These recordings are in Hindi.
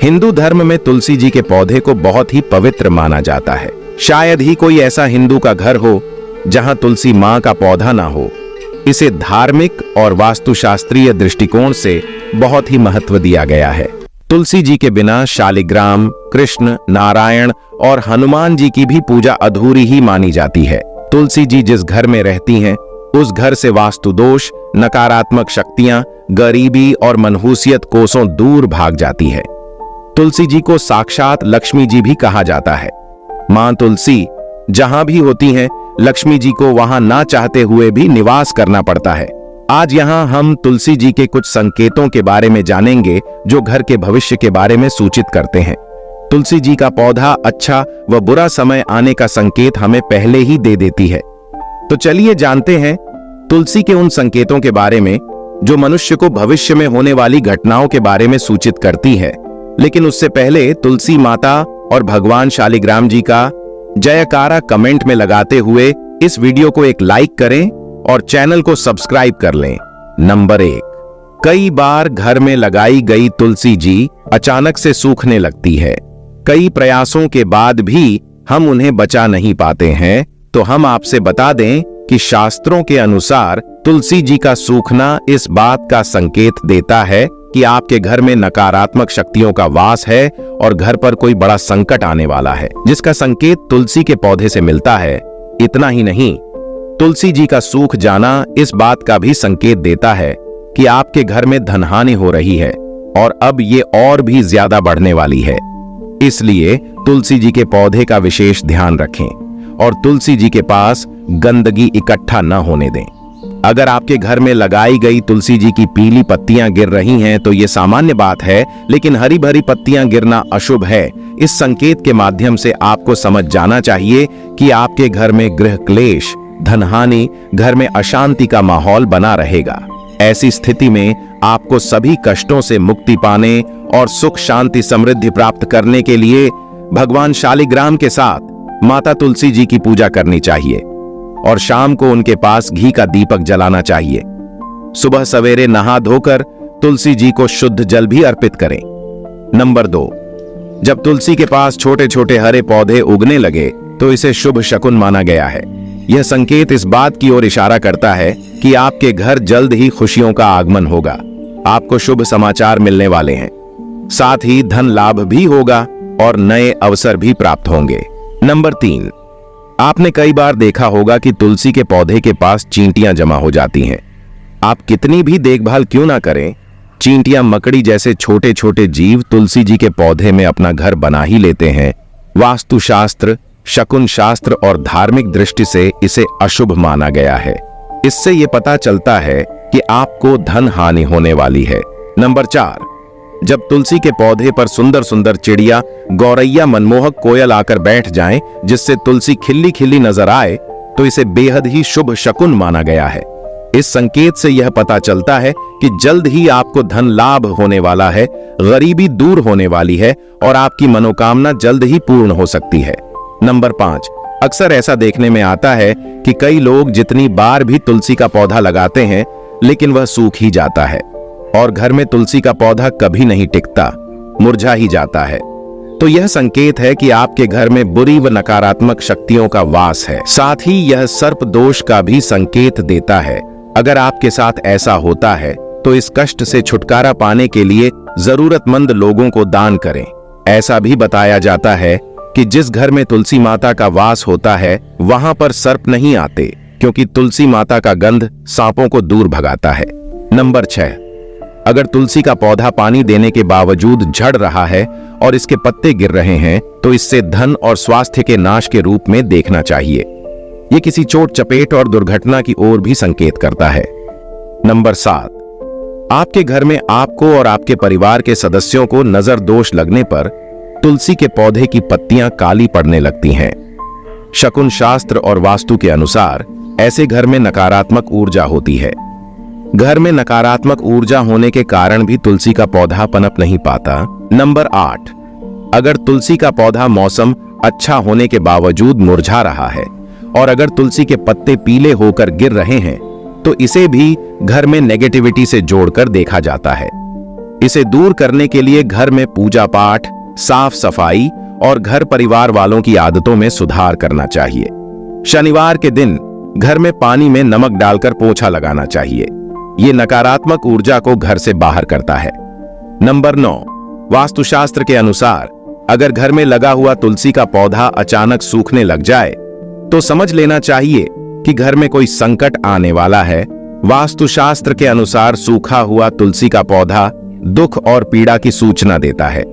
हिंदू धर्म में तुलसी जी के पौधे को बहुत ही पवित्र माना जाता है। शायद ही कोई ऐसा हिंदू का घर हो जहां तुलसी मां का पौधा ना हो। इसे धार्मिक और वास्तुशास्त्रीय दृष्टिकोण से बहुत ही महत्व दिया गया है। तुलसी जी के बिना शालिग्राम, कृष्ण, नारायण और हनुमान जी की भी पूजा अधूरी ही मानी जाती है। तुलसी जी जिस घर में रहती हैं, उस घर से वास्तु दोष, नकारात्मक शक्तियां, गरीबी और मनहूसियत कोसों दूर भाग जाती है। तुलसी जी को साक्षात लक्ष्मी जी भी कहा जाता है। मां तुलसी जहां भी होती हैं, लक्ष्मी जी को वहां ना चाहते हुए भी निवास करना पड़ता है। आज यहां हम तुलसी जी के कुछ संकेतों के बारे में जानेंगे जो घर के भविष्य के बारे में सूचित करते हैं। तुलसी जी का पौधा अच्छा व बुरा समय आने का संकेत हमें पहले ही दे देती है। तो चलिए जानते हैं तुलसी के उन संकेतों के बारे में जो मनुष्य को भविष्य में होने वाली घटनाओं के बारे में सूचित करती है। लेकिन उससे पहले तुलसी माता और भगवान शालिग्राम जी का जयकारा कमेंट में लगाते हुए इस वीडियो को एक लाइक करें और चैनल को सब्सक्राइब कर लें। नंबर 1, कई बार घर में लगाई गई तुलसी जी अचानक से सूखने लगती है। कई प्रयासों के बाद भी हम उन्हें बचा नहीं पाते हैं, तो हम आपसे बता दें कि शास्त्रों के अनुसार तुलसी जी का सूखना इस बात का संकेत देता है कि आपके घर में नकारात्मक शक्तियों का वास है और घर पर कोई बड़ा संकट आने वाला है, जिसका संकेत तुलसी के पौधे से मिलता है। इतना ही नहीं, तुलसी जी का सूख जाना इस बात का भी संकेत देता है कि आपके घर में धनहानि हो रही है और अब ये और भी ज्यादा बढ़ने वाली है। इसलिए तुलसी जी के पौधे का विशेष ध्यान रखें और तुलसी जी के पास गंदगी इकट्ठा न होने दें। अगर आपके घर में लगाई गई तुलसी जी की पीली पत्तियां गिर रही हैं तो ये सामान्य बात है, लेकिन हरी भरी पत्तियां गिरना अशुभ है। इस संकेत के माध्यम से आपको समझ जाना चाहिए कि आपके घर में गृह क्लेश, धनहानि, घर में अशांति का माहौल बना रहेगा। ऐसी स्थिति में आपको सभी कष्टों से मुक्ति पाने और सुख शांति समृद्धि प्राप्त करने के लिए भगवान शालिग्राम के साथ माता तुलसी जी की पूजा करनी चाहिए और शाम को उनके पास घी का दीपक जलाना चाहिए। सुबह सवेरे नहा धोकर तुलसी जी को शुद्ध जल भी अर्पित करें। नंबर 2, जब तुलसी के पास छोटे छोटे हरे पौधे उगने लगे तो इसे शुभ शकुन माना गया है। यह संकेत इस बात की ओर इशारा करता है कि आपके घर जल्द ही खुशियों का आगमन होगा। आपको शुभ समाचार मिलने वाले हैं, साथ ही धन लाभ भी होगा और नए अवसर भी प्राप्त होंगे। नंबर 3, आपने कई बार देखा होगा कि तुलसी के पौधे के पास चींटियां जमा हो जाती हैं। आप कितनी भी देखभाल क्यों ना करें, चींटियां, मकड़ी जैसे छोटे छोटे जीव तुलसी जी के पौधे में अपना घर बना ही लेते हैं। वास्तुशास्त्र, शकुन शास्त्र और धार्मिक दृष्टि से इसे अशुभ माना गया है। इससे यह पता चलता है कि आपको धन हानि होने वाली है। नंबर 4, जब तुलसी के पौधे पर सुंदर सुंदर चिड़िया, गौरैया, मनमोहक कोयल आकर बैठ जाएं, जिससे तुलसी खिली खिली नजर आए, तो इसे बेहद ही शुभ शकुन माना गया है। इस संकेत से यह पता चलता है कि जल्द ही आपको धन लाभ होने वाला है, गरीबी दूर होने वाली है और आपकी मनोकामना जल्द ही पूर्ण हो सकती है। नंबर 5, अक्सर ऐसा देखने में आता है कि कई लोग जितनी बार भी तुलसी का पौधा लगाते हैं, लेकिन वह सूख ही जाता है और घर में तुलसी का पौधा कभी नहीं टिकता, मुरझा ही जाता है। तो यह संकेत है कि आपके घर में बुरी व नकारात्मक शक्तियों का वास है। साथ ही यह सर्प दोष का भी संकेत देता है। अगर आपके साथ ऐसा होता है तो इस कष्ट से छुटकारा पाने के लिए जरूरतमंद लोगों को दान करें। ऐसा भी बताया जाता है कि जिस घर में तुलसी माता का वास होता है वहां पर सर्प नहीं आते, क्योंकि तुलसी माता का गंध सांपों को दूर भगाता है। नंबर 6, अगर तुलसी का पौधा पानी देने के बावजूद झड़ रहा है और इसके पत्ते गिर रहे हैं तो इससे धन और स्वास्थ्य के नाश के रूप में देखना चाहिए। यह किसी चोट चपेट और दुर्घटना की ओर भी संकेत करता है। नंबर 7, आपके घर में आपको और आपके परिवार के सदस्यों को नजर दोष लगने पर तुलसी के पौधे की पत्तियां काली पड़ने लगती हैं। शकुन शास्त्र और वास्तु के अनुसार ऐसे घर में नकारात्मक ऊर्जा होती है। घर में नकारात्मक ऊर्जा होने के कारण भी तुलसी का पौधा पनप नहीं पाता। नंबर 8, अगर तुलसी का पौधा मौसम अच्छा होने के बावजूद मुरझा रहा है और अगर तुलसी के पत्ते पीले होकर गिर रहे हैं तो इसे भी घर में नेगेटिविटी से जोड़कर देखा जाता है। इसे दूर करने के लिए घर में पूजा पाठ, साफ सफाई और घर परिवार वालों की आदतों में सुधार करना चाहिए। शनिवार के दिन घर में पानी में नमक डालकर पोछा लगाना चाहिए। ये नकारात्मक ऊर्जा को घर से बाहर करता है। नंबर 9, वास्तुशास्त्र के अनुसार अगर घर में लगा हुआ तुलसी का पौधा अचानक सूखने लग जाए तो समझ लेना चाहिए कि घर में कोई संकट आने वाला है। वास्तुशास्त्र के अनुसार सूखा हुआ तुलसी का पौधा दुख और पीड़ा की सूचना देता है।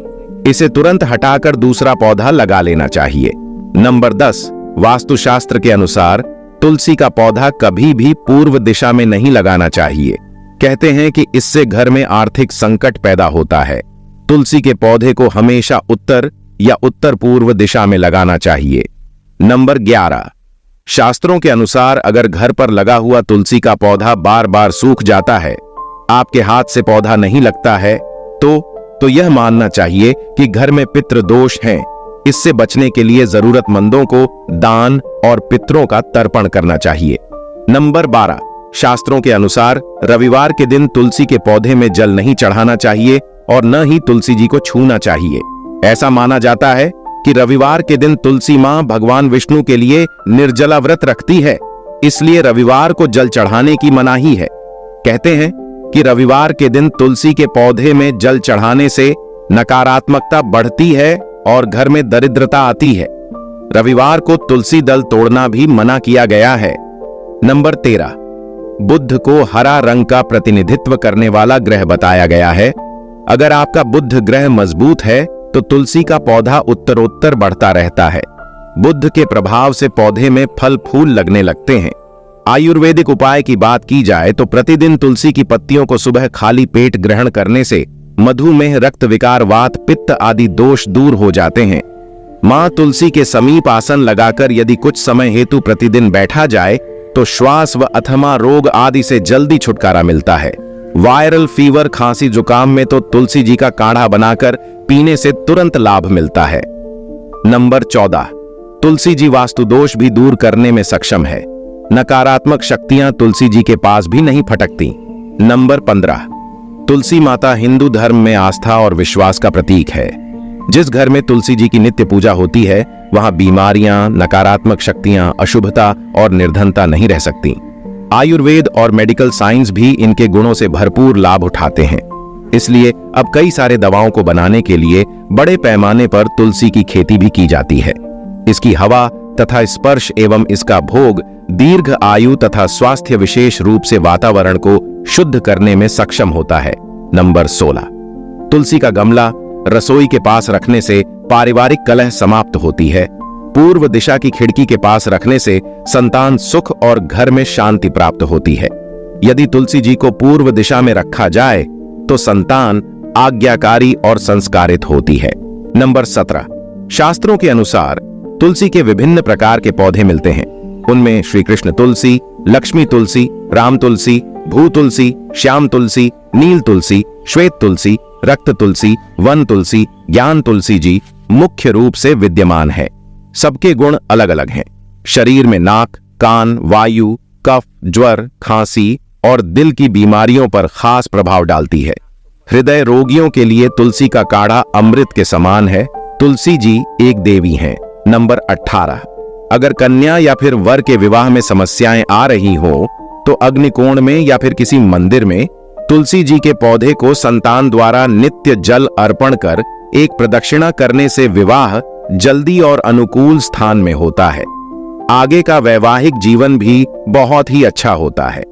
इसे तुरंत हटाकर दूसरा पौधा लगा लेना चाहिए। नंबर 10, वास्तुशास्त्र के अनुसार तुलसी का पौधा कभी भी पूर्व दिशा में नहीं लगाना चाहिए। कहते हैं कि इससे घर में आर्थिक संकट पैदा होता है। तुलसी के पौधे को हमेशा उत्तर या उत्तर पूर्व दिशा में लगाना चाहिए। नंबर 11, शास्त्रों के अनुसार अगर घर पर लगा हुआ तुलसी का पौधा बार बार सूख जाता है, आपके हाथ से पौधा नहीं लगता है, तो यह मानना चाहिए कि घर में पितृ दोष हैं। इससे बचने के लिए जरूरतमंदों को दान और पितरों का तर्पण करना चाहिए। नंबर 12, शास्त्रों के अनुसार रविवार के दिन तुलसी के पौधे में जल नहीं चढ़ाना चाहिए और न ही तुलसी जी को छूना चाहिए। ऐसा माना जाता है कि रविवार के दिन तुलसी मां भगवान विष्णु के लिए निर्जला व्रत रखती है, इसलिए रविवार को जल चढ़ाने की मनाही है। कहते हैं कि रविवार के दिन तुलसी के पौधे में जल चढ़ाने से नकारात्मकता बढ़ती है और घर में दरिद्रता आती है। रविवार को तुलसी दल तोड़ना भी मना किया गया है। नंबर 13, बुध को हरा रंग का प्रतिनिधित्व करने वाला ग्रह बताया गया है। अगर आपका बुध ग्रह मजबूत है तो तुलसी का पौधा उत्तरोत्तर बढ़ता रहता है। बुध के प्रभाव से पौधे में फल फूल लगने लगते हैं। आयुर्वेदिक उपाय की बात की जाए तो प्रतिदिन तुलसी की पत्तियों को सुबह खाली पेट ग्रहण करने से मधुमेह, रक्त विकार, वात, पित्त आदि दोष दूर हो जाते हैं। मां तुलसी के समीप आसन लगाकर यदि कुछ समय हेतु प्रतिदिन बैठा जाए तो श्वास व अस्थमा रोग आदि से जल्दी छुटकारा मिलता है। वायरल फीवर, खांसी, जुकाम में तो तुलसी जी का काढ़ा बनाकर पीने से तुरंत लाभ मिलता है। नंबर 14, तुलसी जी वास्तु दोष भी दूर करने में सक्षम है। नकारात्मक शक्तियां तुलसी जी के पास भी नहीं फटकती। नंबर 15, तुलसी माता हिंदू धर्म में आस्था और विश्वास का प्रतीक है। जिस घर में तुलसी जी की नित्य पूजा होती है वहां बीमारियां, नकारात्मक शक्तियां, अशुभता और निर्धनता नहीं रह सकती। आयुर्वेद और मेडिकल साइंस भी इनके गुणों से भरपूर लाभ उठाते हैं। इसलिए अब कई सारे दवाओं को बनाने के लिए बड़े पैमाने पर तुलसी की खेती भी की जाती है। इसकी हवा तथा स्पर्श एवं इसका भोग दीर्घ आयु तथा स्वास्थ्य विशेष रूप से वातावरण को शुद्ध करने में सक्षम होता है। नंबर 16, तुलसी का गमला रसोई के पास रखने से पारिवारिक कलह समाप्त होती है। पूर्व दिशा की खिड़की के पास रखने से संतान सुख और घर में शांति प्राप्त होती है। यदि तुलसी जी को पूर्व दिशा में रखा जाए तो संतान आज्ञाकारी और संस्कारित होती है। नंबर 17, शास्त्रों के अनुसार तुलसी के विभिन्न प्रकार के पौधे मिलते हैं। उनमें श्री कृष्ण तुलसी, लक्ष्मी तुलसी, राम तुलसी, भू तुलसी, श्याम तुलसी, नील तुलसी, श्वेत तुलसी, रक्त तुलसी, वन तुलसी, ज्ञान तुलसी जी मुख्य रूप से विद्यमान है। सबके गुण अलग अलग हैं। शरीर में नाक, कान, वायु, कफ, ज्वर, खांसी और दिल की बीमारियों पर खास प्रभाव डालती है। हृदय रोगियों के लिए तुलसी का काढ़ा अमृत के समान है। तुलसी जी एक देवी हैं। नंबर 18, अगर कन्या या फिर वर के विवाह में समस्याएं आ रही हो तो अग्निकोण में या फिर किसी मंदिर में तुलसी जी के पौधे को संतान द्वारा नित्य जल अर्पण कर एक प्रदक्षिणा करने से विवाह जल्दी और अनुकूल स्थान में होता है। आगे का वैवाहिक जीवन भी बहुत ही अच्छा होता है।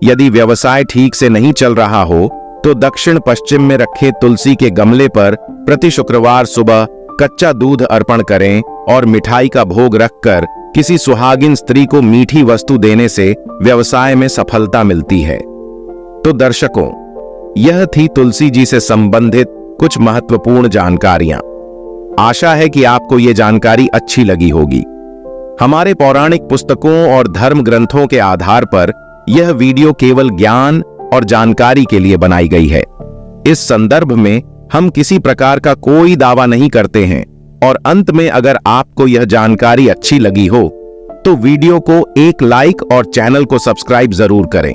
यदि व्यवसाय ठीक से नहीं चल रहा हो तो दक्षिण पश्चिम में रखे तुलसी के गमले पर प्रति शुक्रवार सुबह कच्चा दूध अर्पण करें और मिठाई का भोग रखकर किसी सुहागिन स्त्री को मीठी वस्तु देने से व्यवसाय में सफलता मिलती है। तो दर्शकों, यह थी तुलसी जी से संबंधित कुछ महत्वपूर्ण जानकारियां। आशा है कि आपको यह जानकारी अच्छी लगी होगी। हमारे पौराणिक पुस्तकों और धर्म ग्रंथों के आधार पर यह वीडियो केवल ज्ञान और जानकारी के लिए बनाई गई है। इस संदर्भ में हम किसी प्रकार का कोई दावा नहीं करते हैं और अंत में अगर आपको यह जानकारी अच्छी लगी हो तो वीडियो को एक लाइक और चैनल को सब्सक्राइब जरूर करें।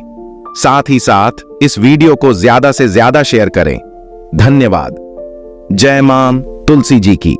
साथ ही साथ इस वीडियो को ज्यादा से ज्यादा शेयर करें। धन्यवाद। जय मां तुलसी जी की।